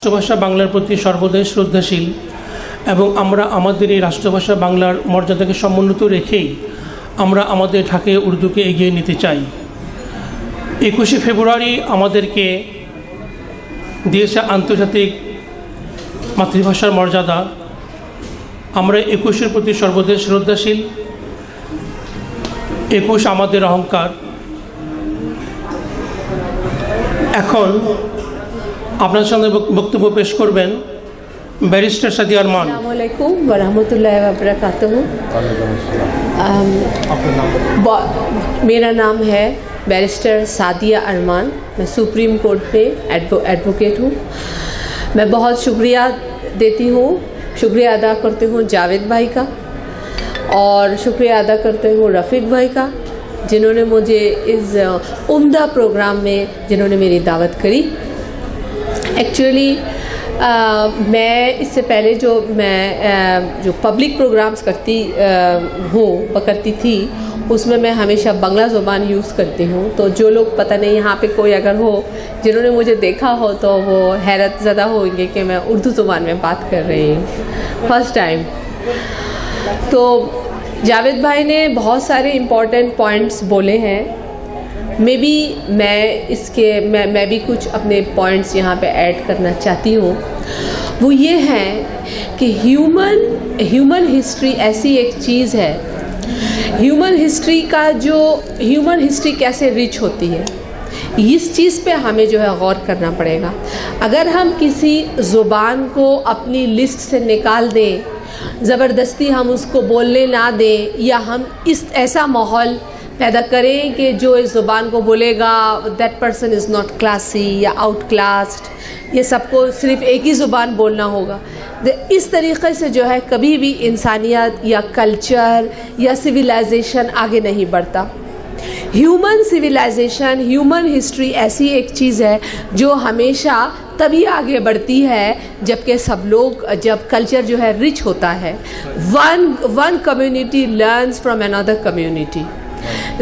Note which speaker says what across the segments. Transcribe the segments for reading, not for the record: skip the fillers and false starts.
Speaker 1: রাষ্ট্রভাষা বাংলার প্রতি সর্বদাই শ্রদ্ধাশীল এবং আমরা আমাদের এই রাষ্ট্রভাষা বাংলার মর্যাদাকে সমুন্নত রেখেই আমরা আমাদের ঢাকায় উর্দুকে এগিয়ে নিতে চাই। 21শে ফেব্রুয়ারি আমাদেরকে দিয়েছে আন্তর্জাতিক মাতৃভাষার মর্যাদা। আমরা 21-এর প্রতি সর্বদাই শ্রদ্ধাশীল। 21 আমাদের অহংকার। এখন আপনার সঙ্গে বক্তব্য পেশ করবেন ব্যারিস্টার সাদিয়া আরমান।
Speaker 2: अस्सलामु अलैकुम व रहमतुल्लाहि व बरकातहू। मेरा नाम है बैरिस्टर सादिया अरमान। मैं सुप्रीम कोर्ट में एडवोकेट हूँ। मैं बहुत शुक्रिया देती हूँ, शुक्रिया अदा करती हूँ जावेद भाई का और शुक्रिया अदा करती हूँ रफ़ीक भाई का, जिन्होंने मुझे इस उम्दा प्रोग्राम में जिन्होंने मेरी दावत करी। एक्चुअली मैं इससे पहले जो पब्लिक प्रोग्राम्स करती थी उसमें मैं हमेशा बांग्ला ज़ुबान यूज़ करती हूँ। तो जो लोग पता नहीं यहाँ पे कोई अगर हो जिन्होंने मुझे देखा हो तो वो हैरत ज़दा होंगे कि मैं उर्दू ज़ुबान में बात कर रही हूँ फर्स्ट टाइम। तो जावेद भाई ने बहुत सारे इम्पॉर्टेंट पॉइंट्स बोले हैं। मैं भी कुछ अपने पॉइंट्स यहाँ पे ऐड करना चाहती हूँ। वो ये हैं कि ह्यूमन हिस्ट्री ऐसी एक चीज़ है, ह्यूमन हिस्ट्री कैसे रिच होती है, इस चीज़ पे हमें जो है गौर करना पड़ेगा। अगर हम किसी ज़ुबान को अपनी लिस्ट से निकाल दें, ज़बरदस्ती हम उसको बोलने ना दें, या हम ऐसा माहौल पैदा करें कि जो इस ज़ुबान को बोलेगा that person is not classy या आउट क्लास्ड, ये सबको सिर्फ एक ही ज़ुबान बोलना होगा, इस तरीक़े से जो है कभी भी इंसानियत या कल्चर या सिविलाइजेशन आगे नहीं बढ़ता। ह्यूमन सिविलाइजेशन, ह्यूमन हिस्ट्री ऐसी एक चीज़ है जो हमेशा तभी आगे बढ़ती है जब कल्चर जो है रिच होता है। One community learns from another community.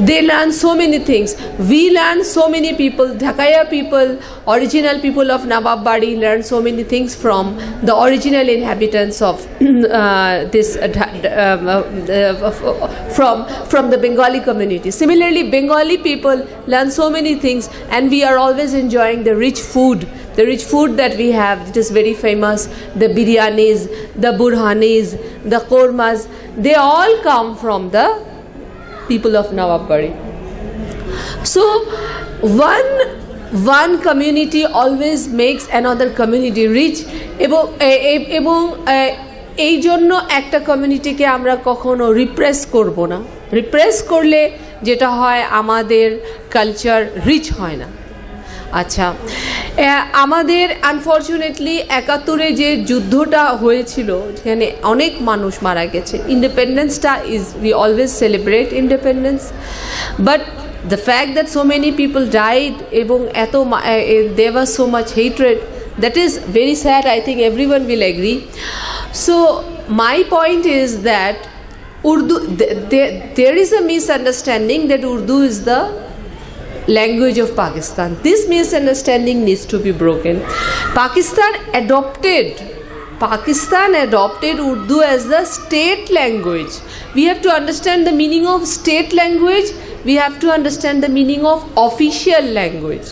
Speaker 2: They learn so many things. We learn so many people. Dhakaya people, original people of Nawabari learn so many things from the original inhabitants of from the Bengali community. Similarly, Bengali people learn so many things, and we are always enjoying the rich food. The rich food that we have, it is very famous. The biryanis, the burhanis, the kormas, they all come from the people of Nawabari. So one community always makes another community rich এবং এই জন্য একটা কমিউনিটিকে আমরা কখনো repress করব না। Repress করলে যেটা হয় আমাদের কালচার রিচ হয় না। আচ্ছা, আমাদের আনফর্চুনেটলি 71-এ যে যুদ্ধটা হয়েছিল যেখানে অনেক মানুষ মারা গেছে, ইন্ডিপেন্ডেন্সটা we always celebrate independence, but the fact that so many people died এবং there was so much hatred, that is very sad. I think everyone will agree. So my point is that Urdu, there is a misunderstanding that Urdu is the language of Pakistan. This misunderstanding needs to be broken. Pakistan adopted Urdu as the state language. We have to understand the meaning of state language. We have to understand the meaning of official language.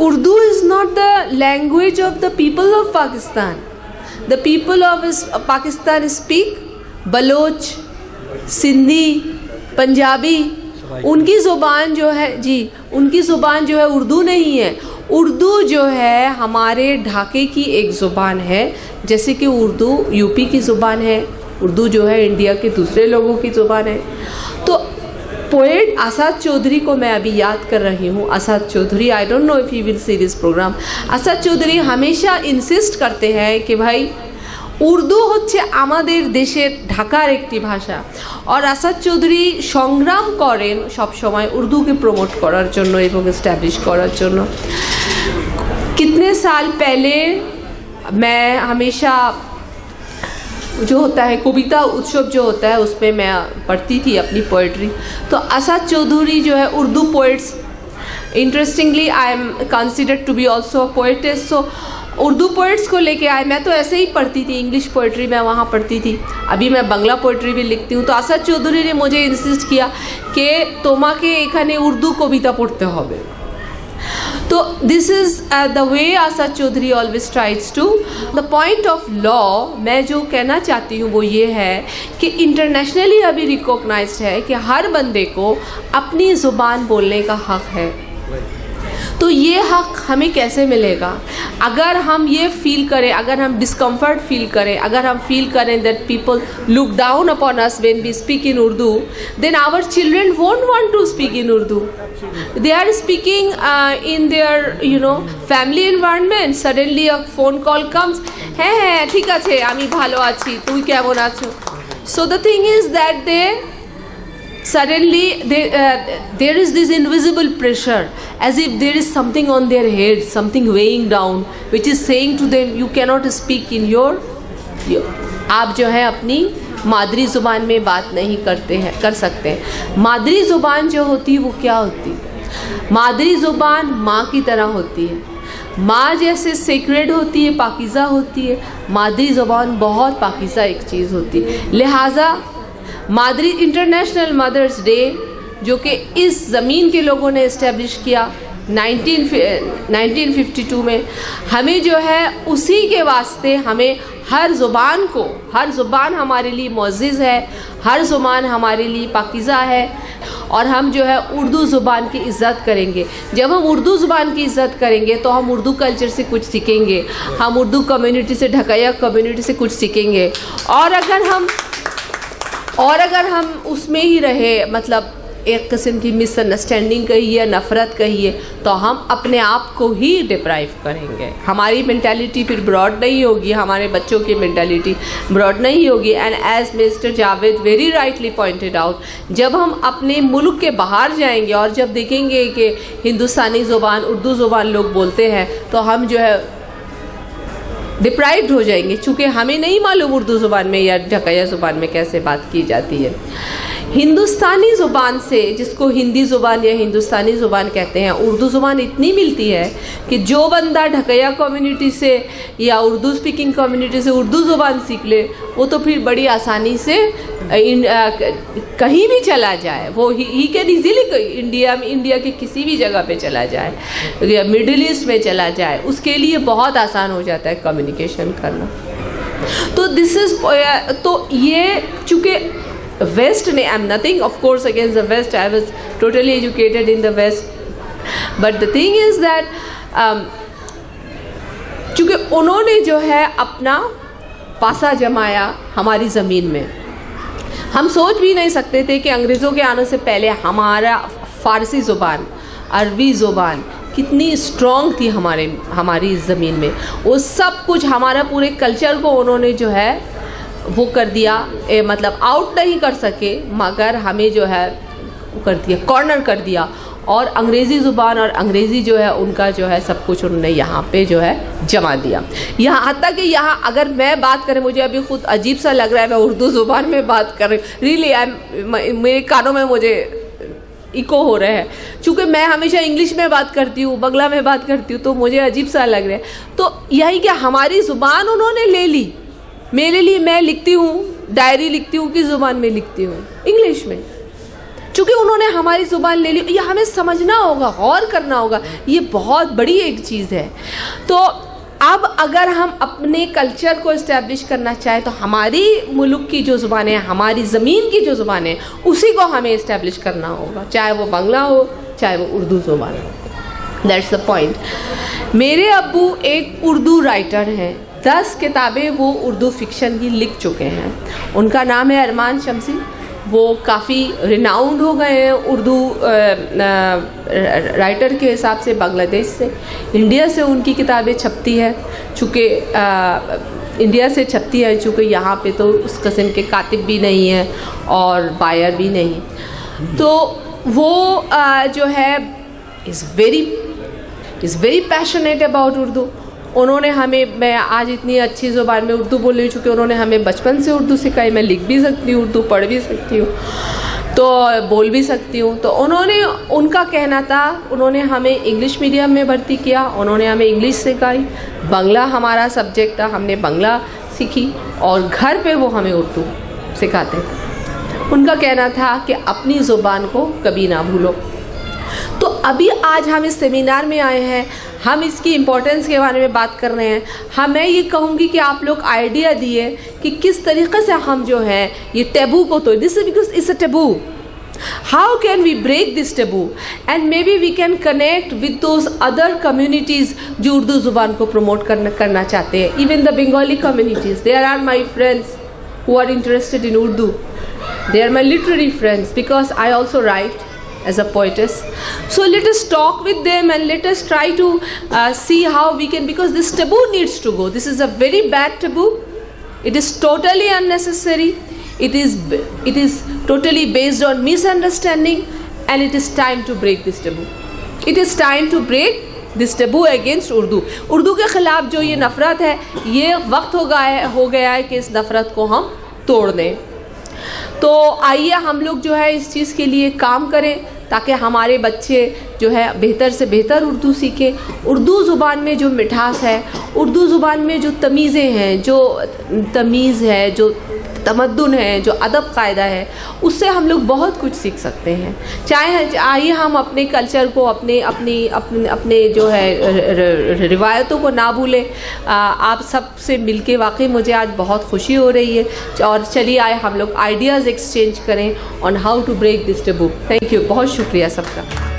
Speaker 2: Urdu is not the language of the people of Pakistan. The people of Pakistan speak Baloch, Sindhi, Punjabi. उनकी ज़ुबान जो है उर्दू नहीं है। उर्दू जो है हमारे ढाके की एक ज़ुबान है, जैसे कि उर्दू यूपी की ज़ुबान है, उर्दू जो है इंडिया के दूसरे लोगों की ज़ुबान है। तो पोएट आसाद चौधरी को मैं अभी याद कर रही हूँ। Asad Chaudhary, I don't know if he will see this programme. Asad Chaudhary हमेशा इंसिस्ट करते हैं कि भाई উর্দু হচ্ছে আমাদের দেশের ঢাকার একটি ভাষা, और আসাদ চৌধুরী সংগ্রাম করেন সব সময় উর্দুকে প্রমোট করার জন্য এবং এস্টাবলিশ করার জন্য। कितने साल पहले मैं हमेशा जो होता है कविता उत्सव जो होता है उसमें मैं पढ़ती थी अपनी पोइट्री। तो आसाद चौधरी जो है Urdu poets, interestingly I am considered to be also a poetess. So Urdu poets को लेके आए। मैं तो ऐसे ही पढ़ती थी, इंग्लिश पोइट्री मैं वहाँ पढ़ती थी, अभी मैं बांग्ला पोइट्री भी लिखती हूँ। तो आसाद चौधरी ने मुझे इंसिस्ट किया कि তোমাকে এখানে उर्दू कविता पढ़ते হবে। तो this is the way Asad Chaudhary always tries to. The point of law मैं जो कहना चाहती हूँ वो ये है कि इंटरनेशनली अभी रिकॉग्नाइज्ड है कि हर बंदे को अपनी ज़ुबान बोलने का हक़ है। तो ये हक़ हमें कैसे मिलेगा? अगर हम ये फील करें, अगर हम डिस्कम्फर्ट फील करें, अगर हम फील करें that people look down upon us when we speak in Urdu, then our children won't want to speak in Urdu. They are speaking in their family environment, suddenly a phone call comes, হ্যাঁ ঠিক আছে আমি ভালো আছি, তুই কেমন আছো? So the thing is that they suddenly there is this invisible pressure, as if there is something on their head, something weighing down, which is saying to them you cannot speak in your आप जो है अपनी मादरी ज़ुबान में बात नहीं कर सकते। मादरी ज़ुबान जो होती है वो क्या होती है? मादरी ज़ुबान माँ की तरह होती है, माँ जैसे सेक्रेड होती है, पाकीज़ा होती है। मादरी ज़ुबान बहुत पाकीज़ा एक चीज़ होती है। लिहाजा मादरी इंटरनेशनल मदर्स डे जो कि इस ज़मीन के लोगों ने इस्टेब्लिश किया 1952 में, हमें जो है उसी के वास्ते हमें हर ज़ुबान को, हर ज़ुबान हमारे लिए मुअज़्ज़िज़ है, हर ज़ुबान हमारे लिए पाकीज़ा है, और हम जो है उर्दू ज़ुबान की इज़्ज़त करेंगे। जब हम उर्दू ज़ुबान की इज़्ज़त करेंगे तो हम उर्दू कल्चर से कुछ सीखेंगे, हम उर्दू कम्युनिटी से, ढकैया कम्युनिटी से कुछ सीखेंगे। और अगर हम उसमें ही रहे, मतलब एक किस्म की मिसअंडरस्टैंडिंग कहिए, नफ़रत कहिए, तो हम अपने आप को ही डिप्राइव करेंगे। हमारी मेंटालिटी फिर ब्रॉड नहीं होगी, हमारे बच्चों की मेंटालिटी ब्रॉड नहीं होगी। And as mister Javed very rightly pointed out, जब हम अपने मुल्क के बाहर जाएंगे और जब देखेंगे कि हिंदुस्तानी ज़ुबान, उर्दू ज़ुबान लोग बोलते हैं, तो हम जो है डिप्राइव्ड हो जाएंगे, चूँकि हमें नहीं मालूम उर्दू ज़ुबान में या ढकैया ज़ुबान में कैसे बात की जाती है। हिंदुस्तानी ज़ुबान से, जिसको हिंदी ज़ुबान या हिंदुस्तानी ज़ुबान कहते हैं, उर्दू ज़ुबान इतनी मिलती है कि जो बंदा ढकैया कम्युनिटी से या उर्दू स्पीकिंग कम्युनिटी से उर्दू ज़ुबान सीख ले, वो तो फिर बड़ी आसानी से कहीं भी चला जाए, वो ही कैन ईजीली इंडिया के किसी भी जगह पे चला जाए, या मिडिल ईस्ट में चला जाए, उसके लिए बहुत आसान हो जाता है कम्युनिकेशन करना। तो दिस इज़, तो ये चूँकि वेस्ट ने, I am nothing of course against the west, I was totally educated in the west, but the thing is that चूँकि उन्होंने जो है अपना पासा जमाया हमारी ज़मीन में। हम सोच भी नहीं सकते थे कि अंग्रेज़ों के आने से पहले हमारा फ़ारसी ज़ुबान, अरबी ज़ुबान कितनी स्ट्रॉन्ग थी हमारी ज़मीन में। वो सब कुछ, हमारा पूरे कल्चर को उन्होंने जो है वो कर दिया, मतलब आउट नहीं कर सके, मगर हमें जो है वो कर दिया, कॉर्नर कर दिया। और अंग्रेज़ी ज़ुबान और अंग्रेज़ी जो है उनका जो है सब कुछ उन्होंने यहाँ पे जो है जमा दिया। यहाँ तक कि यहाँ अगर मैं बात करें, मुझे अभी ख़ुद अजीब सा लग रहा है, मैं उर्दू ज़ुबान में बात कर रही हूँ, रियली मेरे कानों में मुझे इको हो रहा है, चूँकि मैं हमेशा इंग्लिश में बात करती हूँ, बांग्ला में बात करती हूँ, तो मुझे अजीब सा लग रहा है। तो यही कि हमारी ज़ुबान उन्होंने ले ली। मेरे लिए, मैं लिखती हूँ, डायरी लिखती हूँ, किस ज़ुबान में लिखती हूँ? इंग्लिश में। चूँकि उन्होंने हमारी ज़ुबान ले ली, ये हमें समझना होगा, गौर करना होगा, ये बहुत बड़ी एक चीज़ है। तो अब अगर हम अपने कल्चर को इस्टेब्लिश करना चाहें तो हमारी मुल्क की जो ज़ुबान है, हमारी ज़मीन की जो ज़ुबान है, उसी को हमें इस्टेब्लिश करना होगा, चाहे वो बांग्ला हो, चाहे वो उर्दू ज़ुबान हो। That's the point. मेरे अब्बू एक उर्दू राइटर हैं, 10 किताबें वो उर्दू फिक्शन की लिख चुके हैं। उनका नाम है अरमान शमसी। वो काफ़ी रिनाउंड हो गए हैं उर्दू राइटर के हिसाब से बांग्लादेश से। इंडिया से उनकी किताबें छपती है, चूँकि इंडिया से छपती है, चूँकि यहाँ पे तो उस किस्म के कातिब भी नहीं है और बायर भी नहीं। तो वो जो है is very passionate about Urdu. उन्होंने हमें, मैं आज इतनी अच्छी ज़ुबान में उर्दू बोल रही हूँ, चूँकि उन्होंने हमें बचपन से उर्दू सिखाई। मैं लिख भी सकती हूँ, उर्दू पढ़ भी सकती हूँ। तो बोल भी सकती हूँ। तो उन्होंने, उनका कहना था, उन्होंने हमें इंग्लिश मीडियम में भर्ती किया, उन्होंने हमें इंग्लिश सिखाई, बांग्ला हमारा सब्जेक्ट था, हमने बांग्ला सीखी और घर पे वो हमें उर्दू सिखाते थे। उनका कहना था कि अपनी ज़ुबान को कभी ना भूलो। तो अभी आज हम इस सेमिनार में आए हैं, हम इसकी इम्पोर्टेंस के बारे में बात कर रहे हैं। मैं ये कहूँगी कि आप लोग आइडिया दिए कि किस तरीक़े से हम जो है ये टैबू को, तो this is because it's a taboo, how can we break this taboo and may be we can connect with those other communities जो उर्दू ज़ुबान को प्रमोट करना चाहते हैं। Even the Bengali communities, there are my friends who are interested in Urdu, they are my literary friends because I also write as a poetess. So let us talk with them and let us try to see how we can, because this taboo needs to go. This is a very bad taboo. It is totally unnecessary. It is totally based on misunderstanding, and it is time to break this taboo. It is time to break this taboo against Urdu. Urdu के ख़िलाफ़ जो ये नफ़रत है, ये वक्त हो गया है कि इस नफ़रत को हम तोड़ दें। तो आइए हम लोग जो है इस चीज़ के लिए काम करें ताकि हमारे बच्चे जो है बेहतर से बेहतर उर्दू सीखें। उर्दू ज़ुबान में जो मिठास है, उर्दू ज़ुबान में जो तमीज़ें हैं, जो तमीज़ है, जो तमद्दुन है, जो अदब कायदा है, उससे हम लोग बहुत कुछ सीख सकते हैं। चाहे आइए हम अपने कल्चर को, अपने जो है रिवायतों को ना भूलें। आप सब से मिलके वाकई मुझे आज बहुत खुशी हो रही है। और चलिए आए हम लोग आइडियाज़ एक्सचेंज करें on how to break this taboo. Thank you, बहुत शुक्रिया सबका।